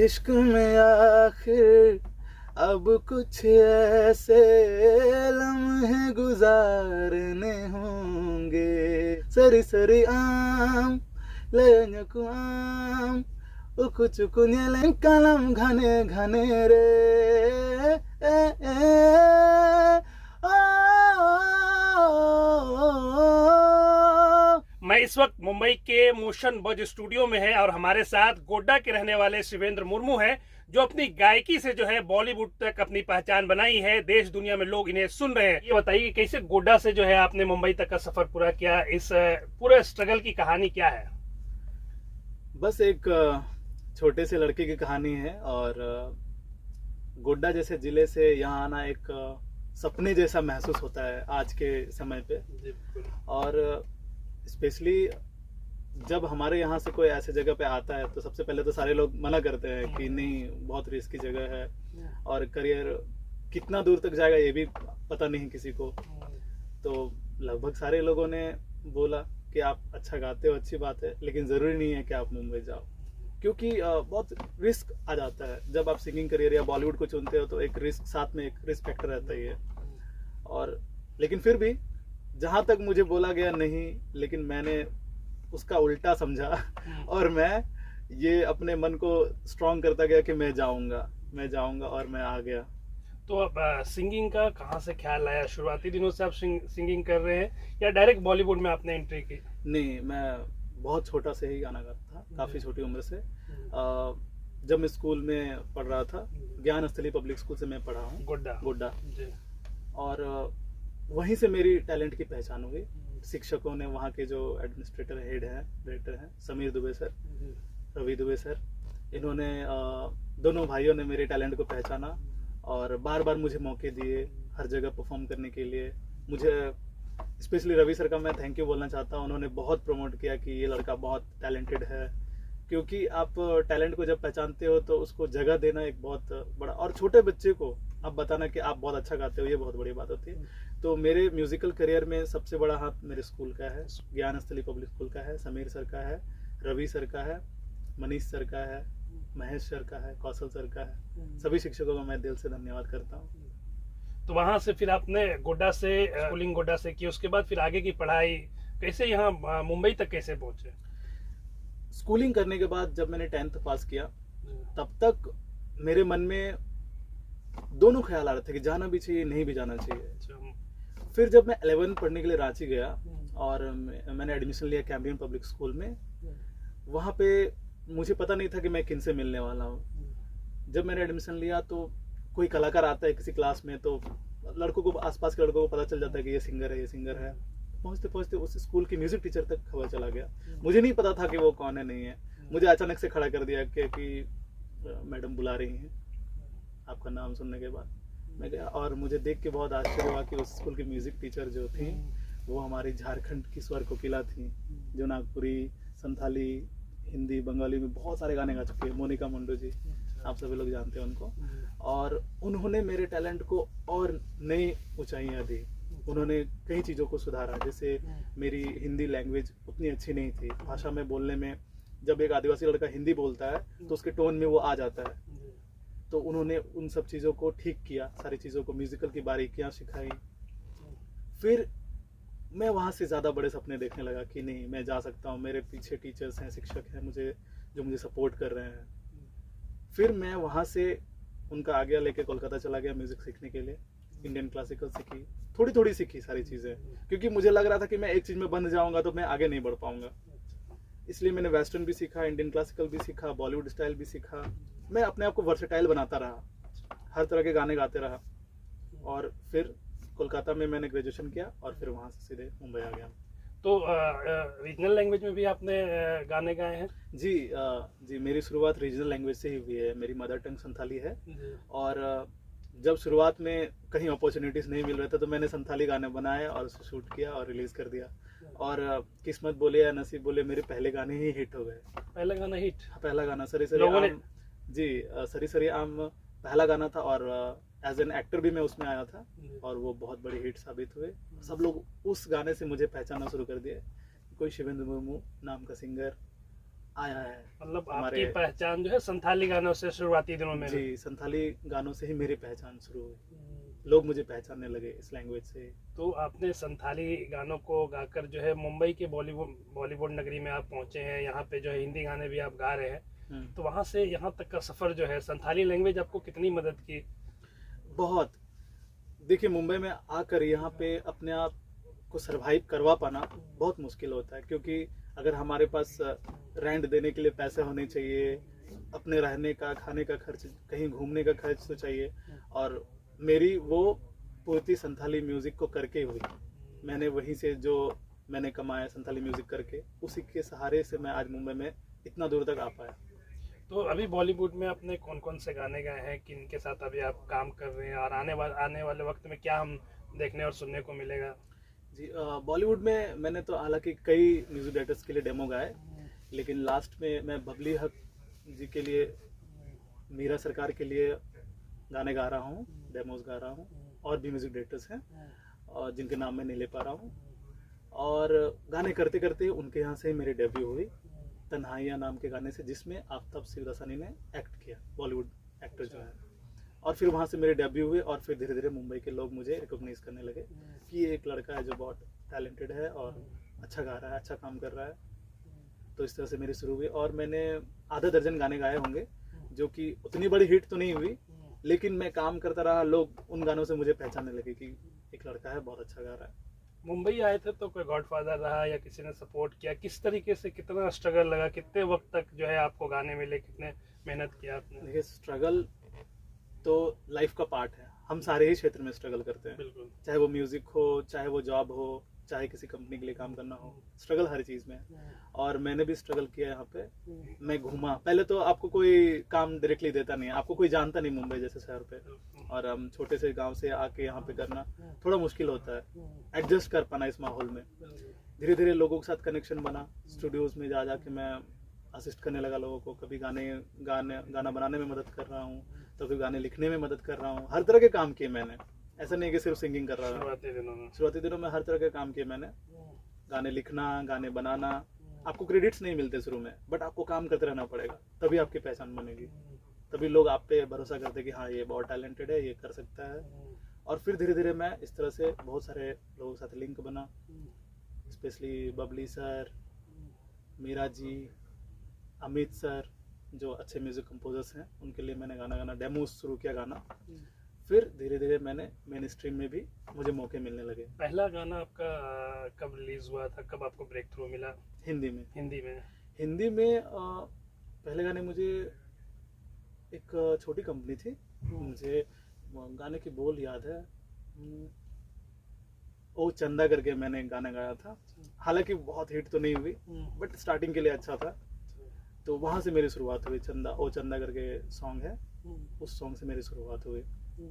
इश्क में आखिर अब कुछ ऐसे लम्हे गुजारने होंगे सरी सरी आम लेनकु आम उकु चुकु न्येलें कलम घने घने रे ए, ए, मैं इस वक्त मुंबई के मोशन बज स्टूडियो में है और हमारे साथ गोड्डा के रहने वाले शिवेंद्र मुर्मू हैं जो अपनी गायकी से जो है बॉलीवुड तक अपनी पहचान बनाई है। देश दुनिया में लोग इन्हें सुन रहे हैं। ये बताइए कैसे गोड्डा से जो है आपने मुंबई तक का सफर पूरा किया, इस पूरे स्ट्रगल की कहानी क्या है? बस एक छोटे से लड़के की कहानी है और गोड्डा जैसे जिले से यहाँ आना एक सपने जैसा महसूस होता है आज के समय पे। और स्पेशली जब हमारे यहाँ से कोई ऐसे जगह पे आता है तो सबसे पहले तो सारे लोग मना करते हैं कि नहीं, बहुत रिस्की जगह है और करियर कितना दूर तक जाएगा ये भी पता नहीं किसी को। तो लगभग सारे लोगों ने बोला कि आप अच्छा गाते हो, अच्छी बात है, लेकिन ज़रूरी नहीं है कि आप मुंबई जाओ, क्योंकि बहुत रिस्क आ जाता है। जब आप सिंगिंग करियर या बॉलीवुड को चुनते हो तो एक रिस्क, साथ में एक रिस्क फैक्टर रहता ही है। और लेकिन फिर भी जहाँ तक मुझे बोला गया नहीं, लेकिन मैंने उसका उल्टा समझा और मैं ये अपने मन को स्ट्रॉन्ग करता गया कि मैं जाऊंगा और मैं आ गया। तो अब सिंगिंग का कहाँ से ख्याल आया? शुरुआती दिनों से आप सिंगिंग कर रहे हैं या डायरेक्ट बॉलीवुड में आपने एंट्री की? नहीं, मैं बहुत छोटा से ही गाना गाता था, काफ़ी छोटी उम्र से। जब मैं स्कूल में पढ़ रहा था, ज्ञान स्थली पब्लिक स्कूल से मैं पढ़ा हूँ गोड्डा, और वहीं से मेरी टैलेंट की पहचान हुई। शिक्षकों ने, वहाँ के जो एडमिनिस्ट्रेटर हेड हैं, डायरेक्टर हैं, समीर दुबे सर, रवि दुबे सर, इन्होंने दोनों भाइयों ने मेरे टैलेंट को पहचाना और बार बार मुझे मौके दिए हर जगह परफॉर्म करने के लिए। मुझे स्पेशली रवि सर का मैं थैंक यू बोलना चाहता हूँ। उन्होंने बहुत प्रमोट किया कि ये लड़का बहुत टैलेंटेड है, क्योंकि आप टैलेंट को जब पहचानते हो तो उसको जगह देना एक बहुत बड़ा, और छोटे बच्चे को आप बताना कि आप बहुत अच्छा गाते हो, ये बहुत बड़ी बात होती है। तो मेरे म्यूजिकल करियर में सबसे बड़ा हाथ मेरे स्कूल का है, ज्ञान स्थली पब्लिक स्कूल का है, समीर सर का है, रवि सर का है, मनीष सर का है, महेश सर का है, कौशल सर का है। सभी शिक्षकों का मैं दिल से धन्यवाद करता हूँ। तो वहां से फिर आपने गोड्डा से स्कूलिंग गोड्डा से की, उसके बाद फिर आगे की पढ़ाई कैसे, यहाँ मुंबई तक कैसे पहुंचे? स्कूलिंग करने के बाद जब मैंने 10th पास किया तब तक मेरे मन में दोनों ख्याल आ रहे थे कि जाना भी चाहिए, नहीं भी जाना चाहिए। फिर जब मैं 11th पढ़ने के लिए रांची गया और मैंने एडमिशन लिया कैंबियन पब्लिक स्कूल में, वहाँ पे मुझे पता नहीं था कि मैं किन से मिलने वाला हूँ। जब मैंने एडमिशन लिया तो कोई कलाकार आता है किसी क्लास में तो लड़कों को, आसपास के लड़कों को पता चल जाता है कि ये सिंगर है। पहुँचते पहुँचते उस स्कूल की म्यूजिक टीचर तक खबर चला गया। मुझे नहीं पता था कि वो कौन है, नहीं है। मुझे अचानक से खड़ा कर दिया कि मैडम बुला रही हैं आपका नाम सुनने के बाद। मैं गया और मुझे देख के बहुत आश्चर्य हुआ कि उस स्कूल की म्यूजिक टीचर जो थी वो हमारी झारखंड की स्वर कोकिला थी, जो नागपुरी, संथाली, हिंदी, बंगाली में बहुत सारे गाने गा चुकी है। मोनिका मुंडू जी, आप सभी लोग जानते हैं उनको। और उन्होंने मेरे टैलेंट को और नई ऊंचाइयां दी। उन्होंने कई चीज़ों को सुधारा, जैसे मेरी हिंदी लैंग्वेज उतनी अच्छी नहीं थी। भाषा में बोलने में जब एक आदिवासी लड़का हिंदी बोलता है तो उसके टोन में वो आ जाता है। तो उन्होंने उन सब चीज़ों को ठीक किया, सारी चीज़ों को, म्यूजिकल की बारीकियाँ सिखाई। फिर मैं वहाँ से ज़्यादा बड़े सपने देखने लगा कि नहीं, मैं जा सकता हूँ। मेरे पीछे टीचर्स हैं, शिक्षक हैं जो मुझे सपोर्ट कर रहे हैं। फिर मैं वहाँ से उनका आज्ञा लेके कोलकाता चला गया म्यूज़िक सीखने के लिए। इंडियन क्लासिकल सीखी, थोड़ी सीखी सारी चीज़ें, क्योंकि मुझे लग रहा था कि मैं एक चीज़ में बंध जाऊँगा तो मैं आगे नहीं बढ़ पाऊँगा। इसलिए मैंने वेस्टर्न भी सीखा, इंडियन क्लासिकल भी सीखा, बॉलीवुड स्टाइल भी सीखा। मैं अपने आप को वर्सेटाइल बनाता रहा, हर तरह के गाने गाते रहा। और फिर कोलकाता में मैंने ग्रेजुएशन किया और फिर वहाँ से सीधे मुंबई आ गया। तो रीजनल लैंग्वेज में भी आपने गाने गाए हैं? जी, मेरी शुरुआत रीजनल लैंग्वेज से ही हुई है। मेरी मदर टंग संथाली है और जब शुरुआत में कहीं अपॉर्चुनिटीज़ नहीं मिल रहे थे तो मैंने संथाली गाने बनाए और उसे शूट किया और रिलीज़ कर दिया। और किस्मत बोले या नसीब बोले, मेरे पहले गाने ही हिट हो गए। पहला गाना हिट? पहला गाना सरी सरी आम, जी, सरी सरी आम पहला गाना था और एज एन एक्टर भी मैं उसमें आया था और वो बहुत बड़ी हिट साबित हुए। सब लोग उस गाने से मुझे पहचानना शुरू कर दिए, कोई शिवेंद्र मुर्मू नाम का सिंगर आया है। मतलब हमारे आपकी पहचान जो है संथाली गानों से शुरुआती दिनों में? जी, संथाली गानों से ही मेरी पहचान शुरू हुई। लोग मुझे पहचानने लगे इस लैंग्वेज से। तो आपने संथाली गानों को गाकर जो है मुंबई के बॉलीवुड नगरी में आप पहुंचे हैं, यहाँ पे जो है हिंदी गाने भी आप गा रहे हैं। तो वहाँ से यहाँ तक का सफर जो है, संथाली लैंग्वेज आपको कितनी मदद की? बहुत। देखिए, मुंबई में आकर यहाँ पे अपने आप को सरवाइव करवा पाना बहुत मुश्किल होता है, क्योंकि अगर हमारे पास रेंट देने के लिए पैसे होने चाहिए, अपने रहने का, खाने का खर्च, कहीं घूमने का खर्च तो चाहिए। और मेरी वो पूर्ति संथाली म्यूज़िक को करके हुई। मैंने वहीं से जो मैंने कमाया संथाली म्यूज़िक करके, उसी के सहारे से मैं आज मुंबई में इतना दूर तक आ पाया। तो अभी बॉलीवुड में आपने कौन कौन से गाने गाए हैं, किन के साथ अभी आप काम कर रहे हैं, और आने वाले वक्त में क्या हम देखने और सुनने को मिलेगा? जी, बॉलीवुड में मैंने तो हालांकि कई म्यूजिक डायरेक्टर्स के लिए डेमो गाए, लेकिन लास्ट में मैं बबली हक जी के लिए, मीरा सरकार के लिए गाने गा रहा हूँ, डेमोज गा रहा हूँ। और भी म्यूजिक डायरेक्टर्स हैं और जिनके नाम मैं नहीं ले पा रहा हूँ। और गाने करते करते उनके यहाँ से ही मेरी डेब्यू हुई तन्हाइयाँ नाम के गाने से, जिसमें आफ्ताब शिवदासानी ने एक्ट किया, बॉलीवुड एक्टर जो है। और फिर वहाँ से मेरे डेब्यू हुए, और फिर धीरे धीरे मुंबई के लोग मुझे रिकॉग्नाइज करने लगे कि ये एक लड़का है जो बहुत टैलेंटेड है और अच्छा गा रहा है, अच्छा काम कर रहा है। तो इस तरह से मेरी शुरू हुई, और मैंने आधा दर्जन गाने गाए होंगे, जो कि उतनी बड़ी हिट तो नहीं हुई, लेकिन मैं काम करता रहा, लोग उन गानों से मुझे पहचानने लगे कि एक लड़का है, बहुत अच्छा गा रहा है। मुंबई आए थे तो कोई गॉडफादर रहा या किसी ने सपोर्ट किया? किस तरीके से, कितना स्ट्रगल लगा, कितने वक्त तक जो है आपको गाने मिले, कितने मेहनत किया आपने? देखिए, स्ट्रगल तो लाइफ का पार्ट है, हम सारे ही क्षेत्र में स्ट्रगल करते हैं। बिल्कुल। चाहे वो म्यूजिक हो, चाहे वो जॉब हो, चाहे किसी कंपनी के लिए काम करना हो, स्ट्रगल हर चीज़ में है। और मैंने भी स्ट्रगल किया यहाँ पे। मैं घूमा, पहले तो आपको कोई काम डायरेक्टली देता नहीं है, आपको कोई जानता नहीं मुंबई जैसे शहर पे, और हम छोटे से गांव से आके यहाँ पे करना थोड़ा मुश्किल होता है, एडजस्ट कर पाना इस माहौल में। धीरे धीरे लोगों के साथ कनेक्शन बना, स्टूडियोज में जा जाके मैं असिस्ट करने लगा लोगों को, कभी गाना बनाने में मदद कर रहा हूँ, तो कभी गाने लिखने में मदद कर रहा हूँ। हर तरह के काम किए मैंने, ऐसा नहीं कि सिर्फ सिंगिंग कर रहा था। शुरुआती दिनों में हर तरह के काम किए मैंने, गाने लिखना, गाने बनाना। आपको क्रेडिट्स नहीं मिलते शुरू में, बट आपको काम करते रहना पड़ेगा, तभी आपकी पहचान बनेगी, तभी लोग आप पे भरोसा करते हैं कि हाँ, ये बहुत टैलेंटेड है, ये कर सकता है। और फिर धीरे धीरे मैं इस तरह से बहुत सारे लोगों के साथ लिंक बना, specially Babli sir, Meera ji, Amit sir, जो अच्छे म्यूजिक कंपोजर्स हैं, उनके लिए मैंने गाना गाना, डेमो शुरू किया गाना। फिर धीरे धीरे मैंने मेन स्ट्रीम में भी मुझे मौके मिलने लगे। पहला गाना आपका कब रिलीज हुआ था, कब आपको ब्रेक थ्रू मिला? हिंदी में। हिंदी में पहले गाने मुझे एक छोटी कंपनी थी, मुझे गाने की बोल याद है, ओ चंदा करके मैंने गाना गाया था। हालांकि बहुत हिट तो नहीं हुई, बट स्टार्टिंग के लिए अच्छा था, तो वहाँ से मेरी शुरुआत हुई। ओ चंदा करके सॉन्ग है, उस सॉन्ग से मेरी शुरुआत हुई।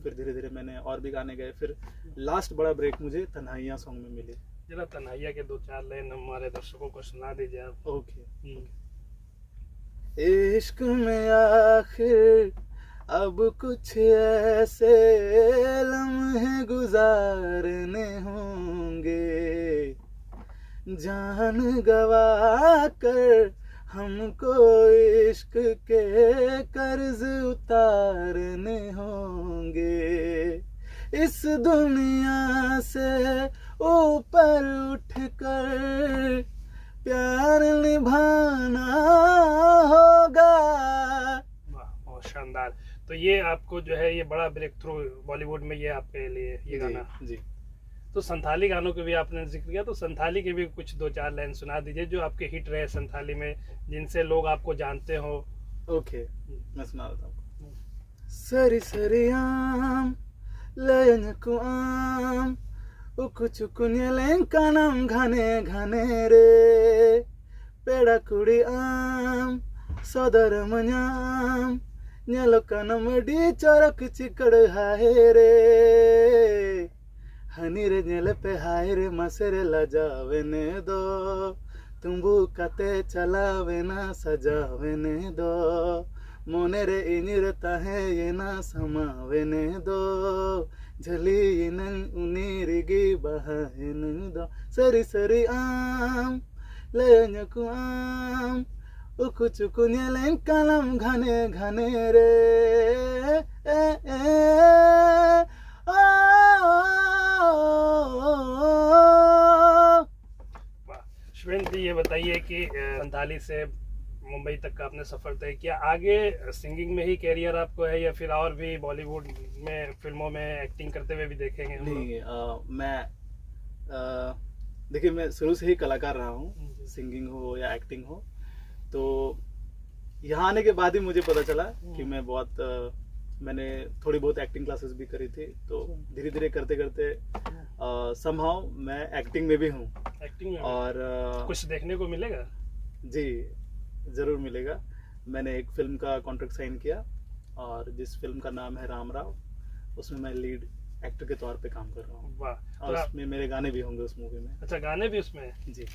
फिर धीरे धीरे मैंने और भी गाने गए, फिर लास्ट बड़ा ब्रेक मुझे तन्हाइयाँ सॉन्ग में मिली। जरा तन्हाइयाँ के 2-4 लाइन हमारे दर्शकों को सुना दीजिए आप। ओके। इश्क में आखिर अब कुछ ऐसे लम्हे गुजारने होंगे, जान गवा कर हमको इश्क के कर्ज उतारने होंगे। इस दुनिया से ऊपर उठकर प्यार निभाना होगा। बहुत शानदार। तो ये आपको जो है ये बड़ा ब्रेक थ्रू बॉलीवुड में ये आपके लिए ये गाना जी। तो संथाली गानों के भी आपने जिक्र किया, तो संथाली के भी कुछ 2-4 लाइन सुना दीजिए जो आपके हिट रहे संथाली में, जिनसे लोग आपको जानते हो। ओके, मैं सुना देता हूँ। सरी सरी आम लयन को आम उकु चुकुन्यलें कानम घने घने रे, पेड़ा कुड़ी आम सदर मन्याम न्यलो कानम डी चरक चिकड़ हाय रे, हनी रे न्यल पे हाय रे मसरे लजावे ने दो, तुम्बू कते चलावे ना सजावे ने दो, मोने रे इनिर ताहे ये ना समावे ने दो, झली नन उनीरिगी बहाइन दो। सरी सरी आम लयन को आम उकु चुकु न्यालें कालम घने घने रे शिवेंद्र जी, ये बताइए कि संताली से मुंबई तक का आपने सफर तय किया, आगे सिंगिंग में ही कैरियर आपको है या फिर और भी बॉलीवुड में फिल्मों में एक्टिंग करते हुए भी देखेंगे हम लोग? नहीं, मैं देखिए, मैं शुरू से ही कलाकार रहा हूँ, सिंगिंग हो या एक्टिंग हो। तो यहाँ आने के बाद ही मुझे पता चला कि मैंने थोड़ी बहुत एक्टिंग क्लासेस भी करी थी। तो धीरे धीरे करते करते समहाउ मैं एक्टिंग में भी हूँ। एक्टिंग में और कुछ देखने को मिलेगा? जी, जरूर मिलेगा। मैंने एक फिल्म का कॉन्ट्रैक्ट साइन किया और जिस फिल्म का नाम है राम राव, उसमें मैं लीड एक्टर के तौर पे काम कर रहा हूँ। वाह! और उसमें मेरे गाने भी होंगे उस मूवी में। अच्छा, गाने भी उसमें? जी।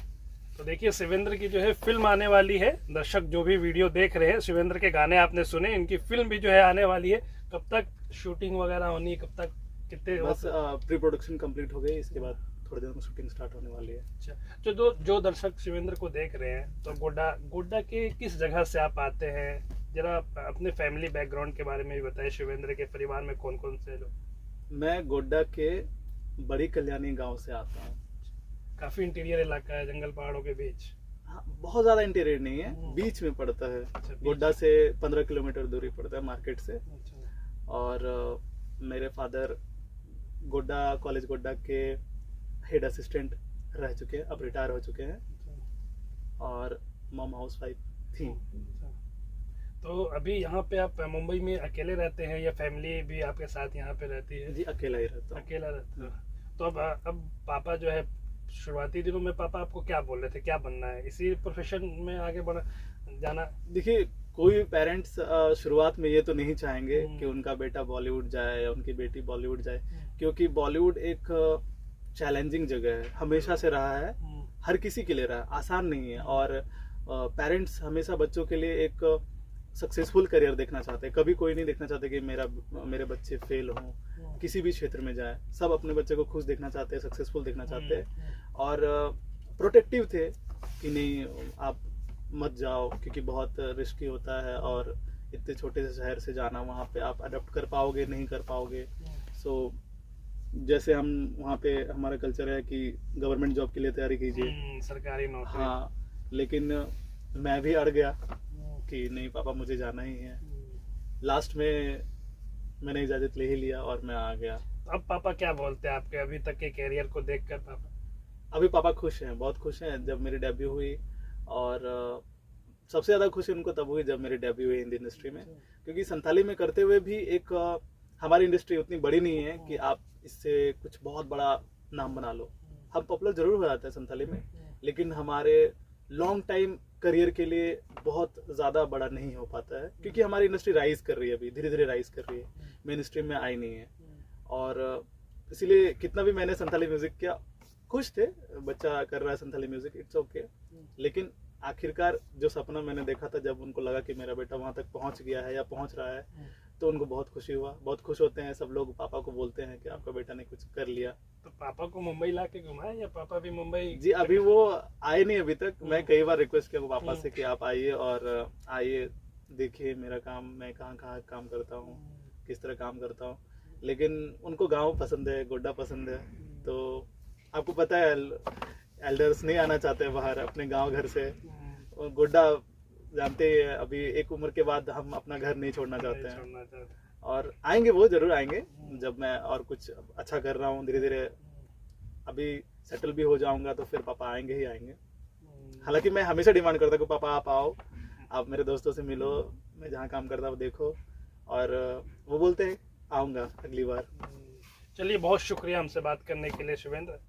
तो देखिए, शिवेंद्र की जो है फिल्म आने वाली है। दर्शक जो भी वीडियो देख रहे हैं, शिवेंद्र के गाने आपने सुने, इनकी फिल्म भी जो है आने वाली है। कब तक शूटिंग वगैरह होनी है, कब तक, कितने? बस प्री प्रोडक्शन कंप्लीट हो गई, इसके बाद थोड़े दिन में शूटिंग स्टार्ट होने वाली है। अच्छा, जो दर्शक शिवेंद्र को देख रहे हैं, तो गोड्डा के किस जगह से आप आते हैं? जरा अपने फैमिली बैकग्राउंड के बारे में भी बताएं। शिवेंद्र के परिवार में कौन कौन से लोग? मैं गोड्डा के बड़ी कल्याणी गांव से आता हूँ। काफी इंटीरियर इलाका है, जंगल पहाड़ों के बीच। हाँ, बहुत ज्यादा इंटीरियर नहीं है, बीच में पड़ता है। अच्छा, गोड्डा से 15 किलोमीटर दूरी पड़ता है मार्केट से। अच्छा। और मेरे फादर गोड्डा कॉलेज गोड्डा के हेड असिस्टेंट रह चुके हैं, अब रिटायर हो चुके हैं। और मॉम हाउस वाइफ थी। तो अभी यहाँ पे आप मुंबई में अकेले रहते हैं या फैमिली भी आपके साथ यहाँ पे रहती है? जी, अकेला ही रहता हूँ। अकेला रहता है। तो अब पापा जो है, शुरुआती दिनों में पापा आपको क्या बोल रहे थे, क्या बनना है, इसी प्रोफेशन में आगे बढ़ जाना? देखिए, कोई पेरेंट्स शुरुआत में ये तो नहीं चाहेंगे कि उनका बेटा बॉलीवुड जाए या उनकी बेटी बॉलीवुड जाए, क्योंकि बॉलीवुड एक चैलेंजिंग जगह है, हमेशा से रहा है, हर किसी के लिए रहा है, आसान नहीं है। और पेरेंट्स हमेशा बच्चों के लिए एक सक्सेसफुल करियर देखना चाहते हैं। कभी कोई नहीं देखना चाहते कि मेरे बच्चे फेल हों, किसी भी क्षेत्र में जाए। सब अपने बच्चे को खुश देखना चाहते हैं, सक्सेसफुल देखना चाहते हैं। और प्रोटेक्टिव थे कि नहीं, आप मत जाओ, क्योंकि बहुत रिस्की होता है और इतने छोटे से शहर से जाना, वहाँ पे आप अडॉप्ट कर पाओगे नहीं कर पाओगे। सो जैसे हम वहाँ पे, हमारा कल्चर है कि गवर्नमेंट जॉब के लिए तैयारी कीजिए, सरकारी नौकरी। हाँ, लेकिन मैं भी अड़ गया कि नहीं पापा, मुझे जाना ही है। लास्ट में मैंने इजाजत ले ही लिया और मैं आ गया। अब पापा क्या बोलते हैं आपके अभी तक के कैरियर को देखकर? पापा अभी पापा खुश हैं, बहुत खुश हैं। जब मेरी डेब्यू हुई, और सबसे ज्यादा खुशी उनको तब हुई जब मेरी डेब्यू हुई हिंदी इंडस्ट्री में, क्योंकि संथाली में करते हुए भी एक हमारी इंडस्ट्री उतनी बड़ी नहीं है कि आप इससे कुछ बहुत बड़ा नाम बना लो। हम पॉपुलर जरूर हो जाते हैं संथाली में, लेकिन हमारे लॉन्ग टाइम करियर के लिए बहुत ज़्यादा बड़ा नहीं हो पाता है, क्योंकि हमारी इंडस्ट्री राइज कर रही है, अभी धीरे धीरे राइज कर रही है, मेन स्ट्रीम में आई नहीं है। और इसीलिए कितना भी मैंने संथाली म्यूजिक किया, खुश थे, बच्चा कर रहा है संथाली म्यूजिक, इट्स ओके। लेकिन आखिरकार जो सपना मैंने देखा था, जब उनको लगा कि मेरा बेटा वहाँ तक पहुँच गया है या पहुँच रहा है, तो उनको बहुत खुशी हुआ। बहुत खुश होते हैं सब लोग, पापा को बोलते हैं कि आपका बेटा ने कुछ कर लिया। तो पापा को मुंबई ला के घुमाए या पापा भी मुंबई? जी, अभी वो आए नहीं अभी तक। मैं कई बार रिक्वेस्ट किया पापा से कि आप आइए और आइए, देखिए मेरा काम, मैं कहाँ कहाँ काम करता हूँ, किस तरह काम करता हूँ। लेकिन उनको गाँव पसंद है, गोड्डा पसंद है। तो आपको पता है, एल्डर्स नहीं आना चाहते बाहर अपने गाँव घर से। गोड्डा जानते ही है, अभी एक उम्र के बाद हम अपना घर नहीं छोड़ना चाहते हैं। और आएंगे, वो जरूर आएंगे जब मैं और कुछ अच्छा कर रहा हूँ। धीरे धीरे अभी सेटल भी हो जाऊंगा तो फिर पापा आएंगे ही आएंगे। हालांकि मैं हमेशा डिमांड करता हूँ कि पापा आप आओ, आप मेरे दोस्तों से मिलो, मैं जहाँ काम करता हूँ देखो। और वो बोलते हैं आऊँगा अगली बार। चलिए, बहुत शुक्रिया हमसे बात करने के लिए शिवेंद्र।